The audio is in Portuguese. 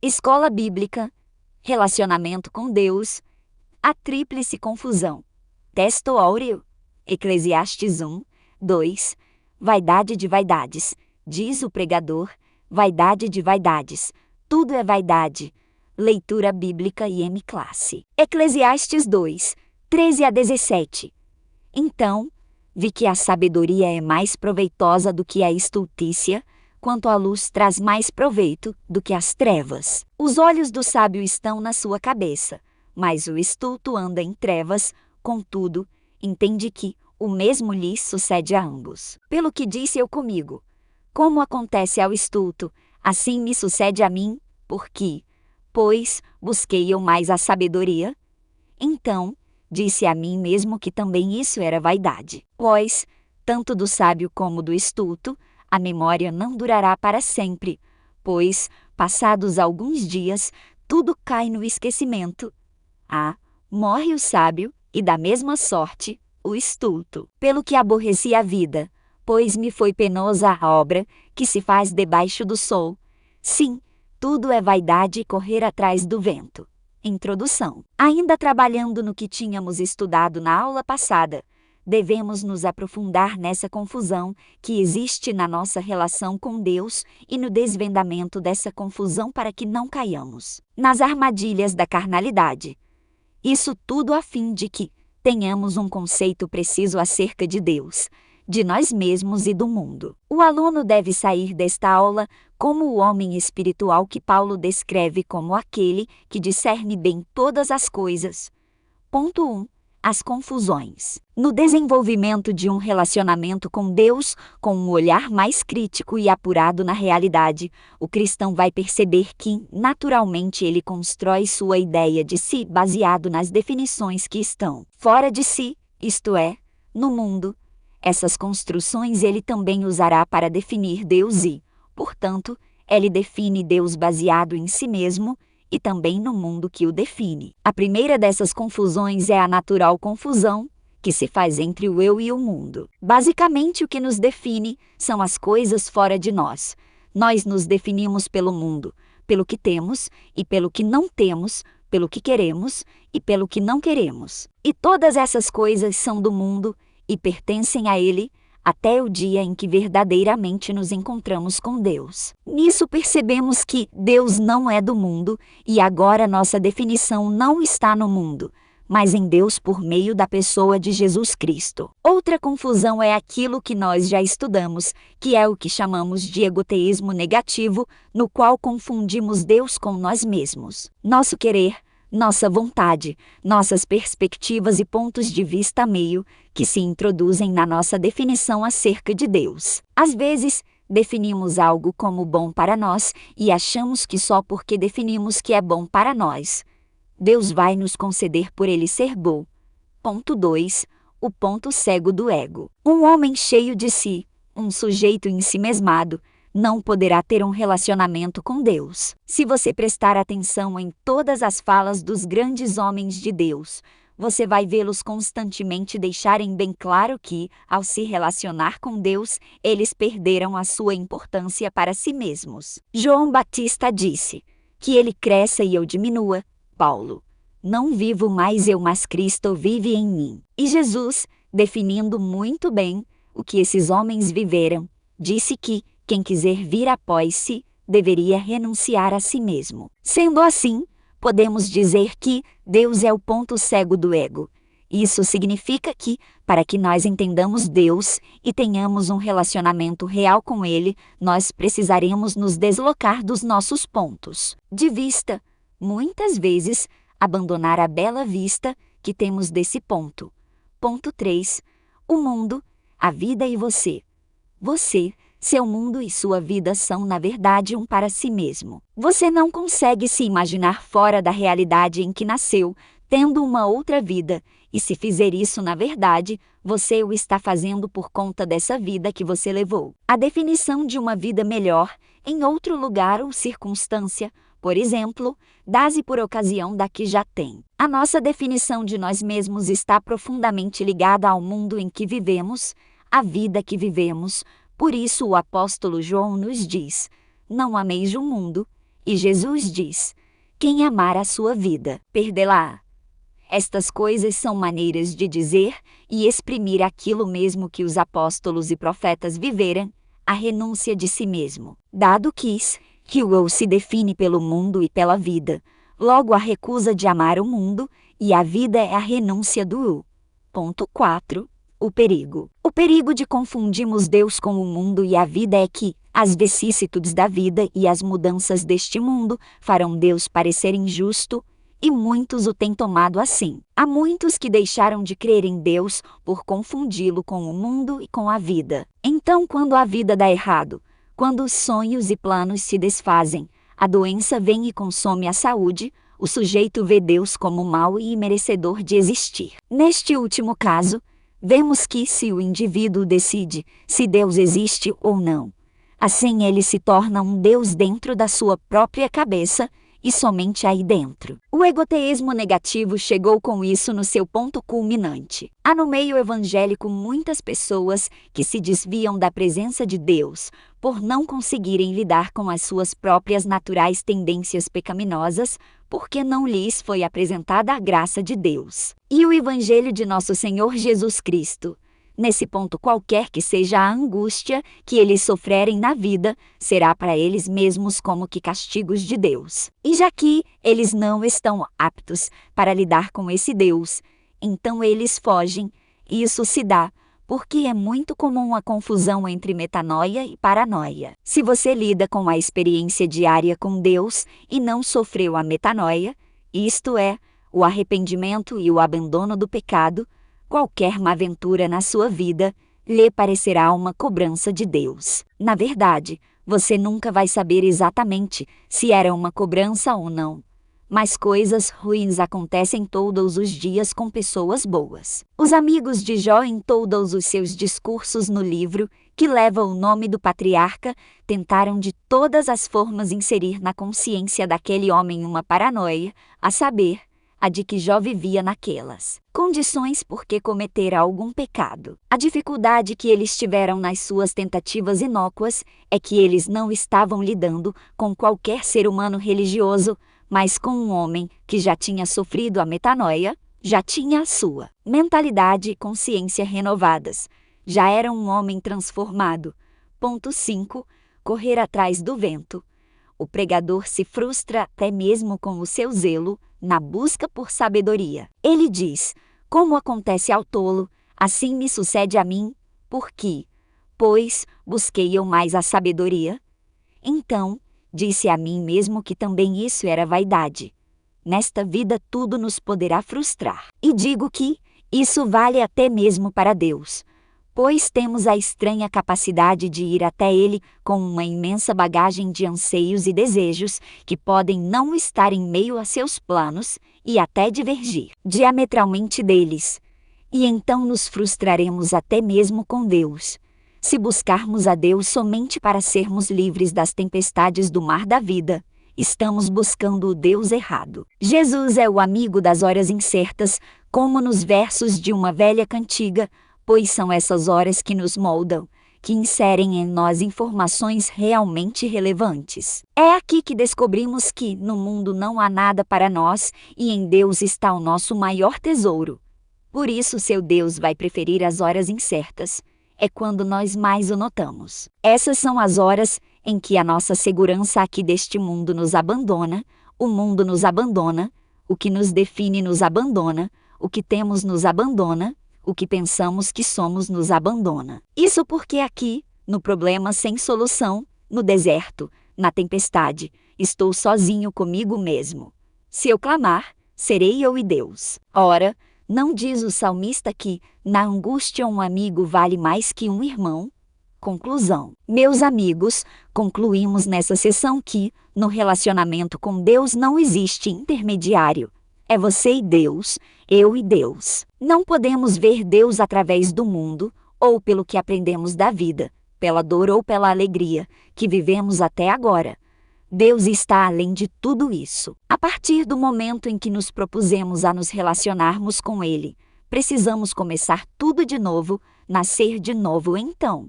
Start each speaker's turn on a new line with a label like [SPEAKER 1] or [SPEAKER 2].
[SPEAKER 1] escola bíblica, relacionamento com Deus, a tríplice confusão. Texto áureo, Eclesiastes 1, 2, vaidade de vaidades, diz o pregador, vaidade de vaidades, tudo é vaidade. Leitura bíblica e M-classe. Eclesiastes 2, 13 a 17. Então, vi que a sabedoria é mais proveitosa do que a estultícia, quanto a luz traz mais proveito do que as trevas. Os olhos do sábio estão na sua cabeça, mas o estulto anda em trevas, contudo, entende que o mesmo lhe sucede a ambos. Pelo que disse eu comigo, como acontece ao estulto, assim me sucede a mim, porque, pois, busquei eu mais a sabedoria? Então, disse a mim mesmo que também isso era vaidade. Pois, tanto do sábio como do estulto, a memória não durará para sempre, pois, passados alguns dias, tudo cai no esquecimento. Morre o sábio, e da mesma sorte, o estulto. Pelo que aborreci a vida, pois me foi penosa a obra que se faz debaixo do sol. Sim, tudo é vaidade e correr atrás do vento. Introdução. Ainda trabalhando no que tínhamos estudado na aula passada, devemos nos aprofundar nessa confusão que existe na nossa relação com Deus e no desvendamento dessa confusão para que não caiamos nas armadilhas da carnalidade. Isso tudo a fim de que tenhamos um conceito preciso acerca de Deus, de nós mesmos e do mundo. O aluno deve sair desta aula como o homem espiritual que Paulo descreve como aquele que discerne bem todas as coisas. Ponto 1. As confusões. No desenvolvimento de um relacionamento com Deus, com um olhar mais crítico e apurado na realidade, o cristão vai perceber que, naturalmente, ele constrói sua ideia de si baseado nas definições que estão fora de si, isto é, no mundo. Essas construções ele também usará para definir Deus e, portanto, ele define Deus baseado em si mesmo e também no mundo que o define. A primeira dessas confusões é a natural confusão, que se faz entre o eu e o mundo. Basicamente, o que nos define são as coisas fora de nós. Nós nos definimos pelo mundo, pelo que temos e pelo que não temos, pelo que queremos e pelo que não queremos. E todas essas coisas são do mundo e pertencem a ele, até o dia em que verdadeiramente nos encontramos com Deus. Nisso percebemos que Deus não é do mundo e agora nossa definição não está no mundo, mas em Deus por meio da pessoa de Jesus Cristo. Outra confusão é aquilo que nós já estudamos, que é o que chamamos de egoteísmo negativo, no qual confundimos Deus com nós mesmos. Nosso querer, nossa vontade, nossas perspectivas e pontos de vista meio que se introduzem na nossa definição acerca de Deus. Às vezes, definimos algo como bom para nós e achamos que só porque definimos que é bom para nós, Deus vai nos conceder por ele ser bom. Ponto 2. O ponto cego do ego. Um homem cheio de si, um sujeito ensimesmado, não poderá ter um relacionamento com Deus. Se você prestar atenção em todas as falas dos grandes homens de Deus, você vai vê-los constantemente deixarem bem claro que, ao se relacionar com Deus, eles perderam a sua importância para si mesmos. João Batista disse, que ele cresça e eu diminua. Paulo, não vivo mais eu, mas Cristo vive em mim. E Jesus, definindo muito bem o que esses homens viveram, disse que, quem quiser vir após si, deveria renunciar a si mesmo. Sendo assim, podemos dizer que Deus é o ponto cego do ego. Isso significa que, para que nós entendamos Deus e tenhamos um relacionamento real com Ele, nós precisaremos nos deslocar dos nossos pontos de vista. Muitas vezes, abandonar a bela vista que temos desse ponto. Ponto 3. O mundo, a vida e você. Você, seu mundo e sua vida são, na verdade, um para si mesmo. Você não consegue se imaginar fora da realidade em que nasceu, tendo uma outra vida, e se fizer isso na verdade, você o está fazendo por conta dessa vida que você levou. A definição de uma vida melhor, em outro lugar ou circunstância, por exemplo, dá-se por ocasião da que já tem. A nossa definição de nós mesmos está profundamente ligada ao mundo em que vivemos, à vida que vivemos. Por isso o apóstolo João nos diz, não ameis o mundo, E Jesus diz: quem amar a sua vida, perdê-la-á. Estas coisas são maneiras de dizer e exprimir aquilo mesmo que os apóstolos e profetas viveram, a renúncia de si mesmo. Dado que o eu se define pelo mundo e pela vida, logo a recusa de amar o mundo e a vida é a renúncia do eu. Ponto 4. O perigo. O perigo de confundirmos Deus com o mundo e a vida é que as vicissitudes da vida e as mudanças deste mundo farão Deus parecer injusto, e muitos o têm tomado assim. Há muitos que deixaram de crer em Deus por confundi-lo com o mundo e com a vida. Então, quando a vida dá errado, quando os sonhos e planos se desfazem, a doença vem e consome a saúde, o sujeito vê Deus como mau e imerecedor de existir. Neste último caso, vemos que se o indivíduo decide se Deus existe ou não, assim ele se torna um Deus dentro da sua própria cabeça, e somente aí dentro. O egoteísmo negativo chegou com isso no seu ponto culminante. Há no meio evangélico muitas pessoas que se desviam da presença de Deus por não conseguirem lidar com as suas próprias naturais tendências pecaminosas, porque não lhes foi apresentada a graça de Deus. E o Evangelho de nosso Senhor Jesus Cristo. Nesse ponto, qualquer que seja a angústia que eles sofrerem na vida, será para eles mesmos como que castigos de Deus. E já que eles não estão aptos para lidar com esse Deus, então eles fogem. Isso se dá porque é muito comum a confusão entre metanoia e paranoia. Se você lida com a experiência diária com Deus e não sofreu a metanoia, isto é, o arrependimento e o abandono do pecado, qualquer má aventura na sua vida lhe parecerá uma cobrança de Deus. Na verdade, você nunca vai saber exatamente se era uma cobrança ou não. Mas coisas ruins acontecem todos os dias com pessoas boas. Os amigos de Jó, em todos os seus discursos no livro, que leva o nome do patriarca, tentaram de todas as formas inserir na consciência daquele homem uma paranoia, a saber, a de que Jó vivia naquelas condições porque cometera algum pecado. A dificuldade que eles tiveram nas suas tentativas inócuas é que eles não estavam lidando com qualquer ser humano religioso, mas com um homem que já tinha sofrido a metanoia, já tinha a sua mentalidade e consciência renovadas, já era um homem transformado. Ponto 5. Correr atrás do vento. O pregador se frustra até mesmo com o seu zelo na busca por sabedoria. Ele diz: como acontece ao tolo, assim me sucede a mim, porque, pois, busquei eu mais a sabedoria? Então, disse a mim mesmo que também isso era vaidade. Nesta vida tudo nos poderá frustrar. E digo que isso vale até mesmo para Deus, pois temos a estranha capacidade de ir até Ele com uma imensa bagagem de anseios e desejos que podem não estar em meio a seus planos e até divergir diametralmente deles. E então nos frustraremos até mesmo com Deus. Se buscarmos a Deus somente para sermos livres das tempestades do mar da vida, estamos buscando o Deus errado. Jesus é o amigo das horas incertas, como nos versos de uma velha cantiga, pois são essas horas que nos moldam, que inserem em nós informações realmente relevantes. É aqui que descobrimos que no mundo não há nada para nós e em Deus está o nosso maior tesouro. Por isso seu Deus vai preferir as horas incertas. É quando nós mais o notamos. Essas são as horas em que a nossa segurança aqui deste mundo nos abandona, o mundo nos abandona, o que nos define nos abandona, o que temos nos abandona, o que pensamos que somos nos abandona. Isso porque aqui, no problema sem solução, no deserto, na tempestade, estou sozinho comigo mesmo. Se eu clamar, serei eu e Deus. Ora, não diz o salmista que, na angústia, um amigo vale mais que um irmão? Conclusão. Meus amigos, concluímos nessa sessão que, no relacionamento com Deus não existe intermediário. É você e Deus, eu e Deus. Não podemos ver Deus através do mundo, ou pelo que aprendemos da vida, pela dor ou pela alegria, que vivemos até agora. Deus está além de tudo isso. A partir do momento em que nos propusemos a nos relacionarmos com Ele, precisamos começar tudo de novo, nascer de novo então.